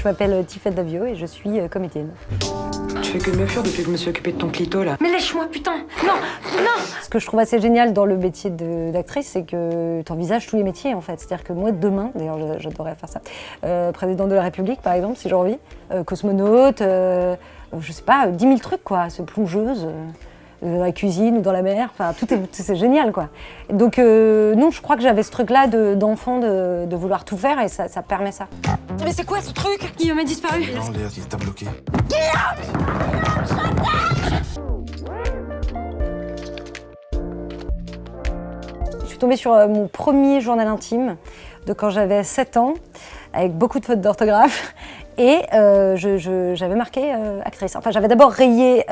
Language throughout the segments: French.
Je m'appelle Tiffaine Davio et je suis comédienne. Tu fais que de me fuir depuis que je me suis occupée de ton clito, là. Mais lâche-moi, putain! Non! Non! Ce que je trouve assez génial dans le métier d'actrice, c'est que tu envisages tous les métiers, en fait. C'est-à-dire que moi, demain, d'ailleurs, j'adorerais faire ça, président de la République, par exemple, si j'ai envie, cosmonaute, je sais pas, 10 000 trucs, quoi, plongeuse, dans la cuisine ou dans la mer, enfin, c'est génial, quoi. Donc, non, je crois que j'avais ce truc-là d'enfant de vouloir tout faire et ça permet ça. Mais c'est quoi ce truc? Guillaume a disparu. Non, Léa, il t'a bloqué. Je suis tombée sur mon premier journal intime de quand j'avais 7 ans, avec beaucoup de fautes d'orthographe, et j'avais marqué actrice. Enfin, j'avais d'abord rayé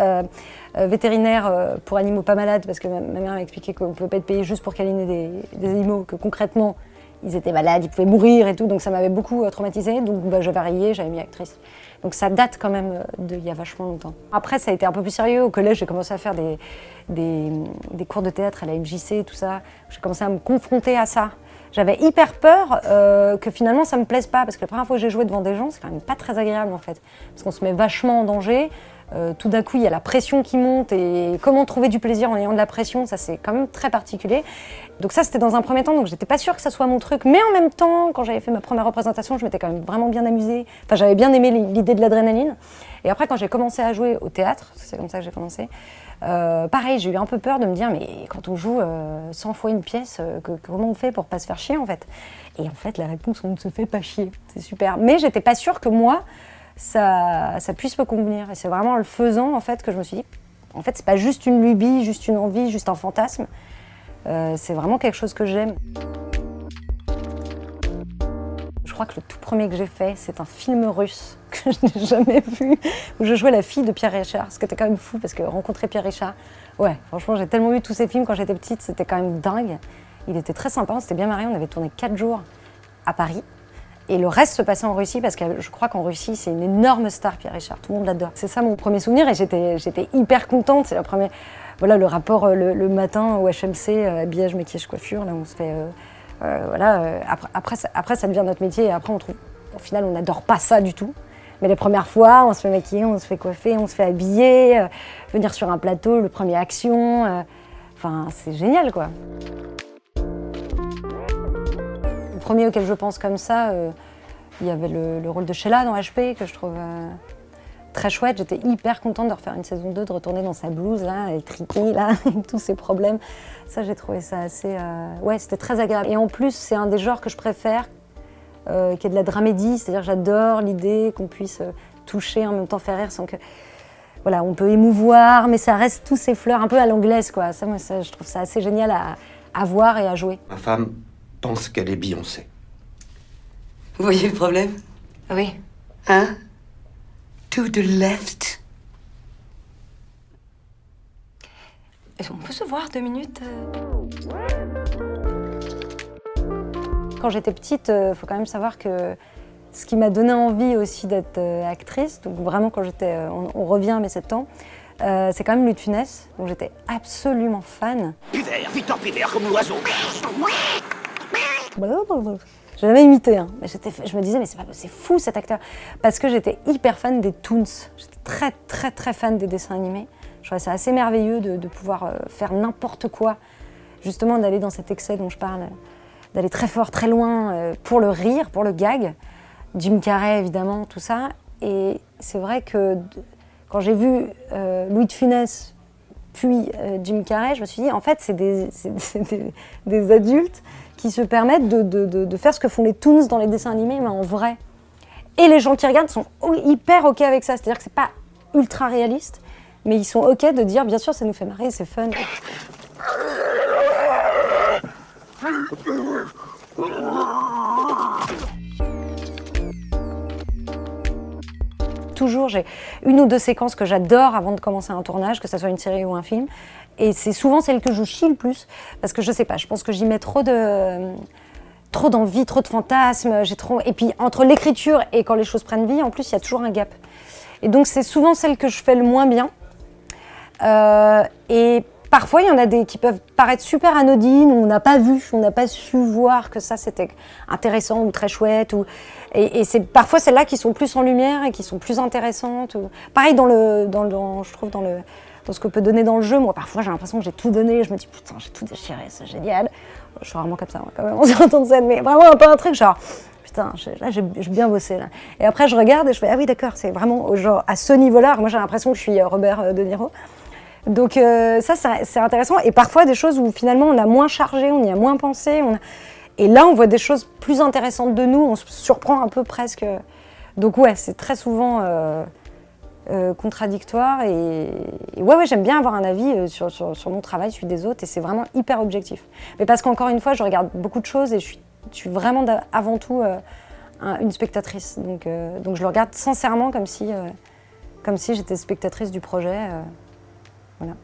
vétérinaire pour animaux pas malades, parce que ma mère m'a expliqué qu'on ne pouvait pas être payé juste pour câliner des animaux, que concrètement, ils étaient malades, ils pouvaient mourir et tout, donc ça m'avait beaucoup traumatisée. Donc j'avais rayé, j'avais mis actrice. Donc ça date quand même d'il y a vachement longtemps. Après, ça a été un peu plus sérieux. Au collège, j'ai commencé à faire des cours de théâtre à la MJC et tout ça. J'ai commencé à me confronter à ça. J'avais hyper peur que finalement ça me plaise pas, parce que la première fois que j'ai joué devant des gens, c'est quand même pas très agréable en fait. Parce qu'on se met vachement en danger. Tout d'un coup, il y a la pression qui monte, et comment trouver du plaisir en ayant de la pression, ça c'est quand même très particulier. Donc ça, c'était dans un premier temps, donc j'étais pas sûre que ça soit mon truc. Mais en même temps, quand j'avais fait ma première représentation, je m'étais quand même vraiment bien amusée. Enfin, j'avais bien aimé l'idée de l'adrénaline. Et après, quand j'ai commencé à jouer au théâtre, c'est comme ça que j'ai commencé, pareil, j'ai eu un peu peur de me dire, mais quand on joue 100 fois une pièce, comment on fait pour pas se faire chier en fait? Et en fait, la réponse, on ne se fait pas chier. C'est super. Mais j'étais pas sûre que moi, ça puisse me convenir. Et c'est vraiment en le faisant en fait que je me suis dit, en fait, c'est pas juste une lubie, juste une envie, juste un fantasme. C'est vraiment quelque chose que j'aime. Je crois que le tout premier que j'ai fait, c'est un film russe que je n'ai jamais vu, où je jouais la fille de Pierre Richard, ce qui était quand même fou, parce que rencontrer Pierre Richard, ouais, franchement, j'ai tellement vu tous ces films quand j'étais petite, c'était quand même dingue. Il était très sympa, on s'était bien marrés, on avait tourné 4 jours à Paris. Et le reste se passait en Russie, parce que je crois qu'en Russie, c'est une énorme star, Pierre Richard. Tout le monde l'adore. C'est ça mon premier souvenir, et j'étais hyper contente. C'est la première, voilà, le rapport le matin au HMC, habillage, maquillage, coiffure. Là, on se fait, voilà. Après, ça devient notre métier, et après, on trouve, au final, on n'adore pas ça du tout. Mais les premières fois, on se fait maquiller, on se fait coiffer, on se fait habiller, venir sur un plateau, le premier action. Enfin, c'est génial, quoi. Le premier auquel je pense comme ça, il y avait le rôle de Sheila dans HP, que je trouve très chouette. J'étais hyper contente de refaire une saison 2, de retourner dans sa blouse, là, avec Ricky, là, avec tous ses problèmes. Ça, j'ai trouvé ça assez... Ouais, c'était très agréable. Et en plus, c'est un des genres que je préfère, qui est de la dramédie, c'est-à-dire que j'adore l'idée qu'on puisse toucher, en même temps faire rire, sans que... Voilà, on peut émouvoir, mais ça reste tous ces fleurs un peu à l'anglaise, quoi. Ça, moi, je trouve ça assez génial à voir et à jouer. Ma femme pense qu'elle est Beyoncé. Vous voyez le problème? Oui. Hein? To the left. On peut se voir 2 minutes? Quand j'étais petite, il faut quand même savoir que ce qui m'a donné envie aussi d'être actrice, donc vraiment quand j'étais, on revient à mes 7 ans, c'est quand même Louis de Funès, dont j'étais absolument fan. Pivert, Victor Pivert comme l'oiseau. Je l'avais imité, hein, mais je me disais, mais c'est fou cet acteur. Parce que j'étais hyper fan des Toons. J'étais très, très, très fan des dessins animés. Je trouvais ça assez merveilleux de pouvoir faire n'importe quoi. Justement, d'aller dans cet excès dont je parle, d'aller très fort, très loin, pour le rire, pour le gag. Jim Carrey, évidemment, tout ça. Et c'est vrai que quand j'ai vu Louis de Funès, puis Jim Carrey, je me suis dit, en fait, c'est des adultes qui se permettent de faire ce que font les Toons dans les dessins animés, mais en vrai. Et les gens qui regardent sont hyper OK avec ça, c'est-à-dire que c'est pas ultra réaliste, mais ils sont OK de dire, bien sûr, ça nous fait marrer, c'est fun. Toujours, j'ai 1 ou 2 séquences que j'adore avant de commencer un tournage, que ce soit une série ou un film. Et c'est souvent celle que je chie le plus, parce que je sais pas, je pense que j'y mets trop d'envie, trop de fantasmes, et puis entre l'écriture et quand les choses prennent vie, en plus il y a toujours un gap. Et donc c'est souvent celle que je fais le moins bien. Et Parfois, il y en a des qui peuvent paraître super anodines, où on n'a pas vu, on n'a pas su voir que ça c'était intéressant ou très chouette. Et c'est parfois celles-là qui sont plus en lumière et qui sont plus intéressantes. Pareil je trouve dans ce que peut donner dans le jeu. Moi, parfois, j'ai l'impression que j'ai tout donné. Je me dis, putain, j'ai tout déchiré, c'est génial. Je suis rarement comme ça, moi, quand même, on se rend de scène. Mais vraiment un peu un truc genre, putain, là, j'ai bien bossé. Là. Et après, je regarde et je fais, ah oui, d'accord, c'est vraiment genre à ce niveau-là. Moi, j'ai l'impression que je suis Robert De Niro. Donc ça, c'est intéressant. Et parfois, des choses où finalement, on a moins chargé, on y a moins pensé. Et là, on voit des choses plus intéressantes de nous. On se surprend un peu presque. Donc ouais, c'est très souvent contradictoire. Et ouais, j'aime bien avoir un avis sur mon travail, celui des autres. Et c'est vraiment hyper objectif. Mais parce qu'encore une fois, je regarde beaucoup de choses et je suis vraiment avant tout une spectatrice. Donc je le regarde sincèrement comme si j'étais spectatrice du projet. Voilà.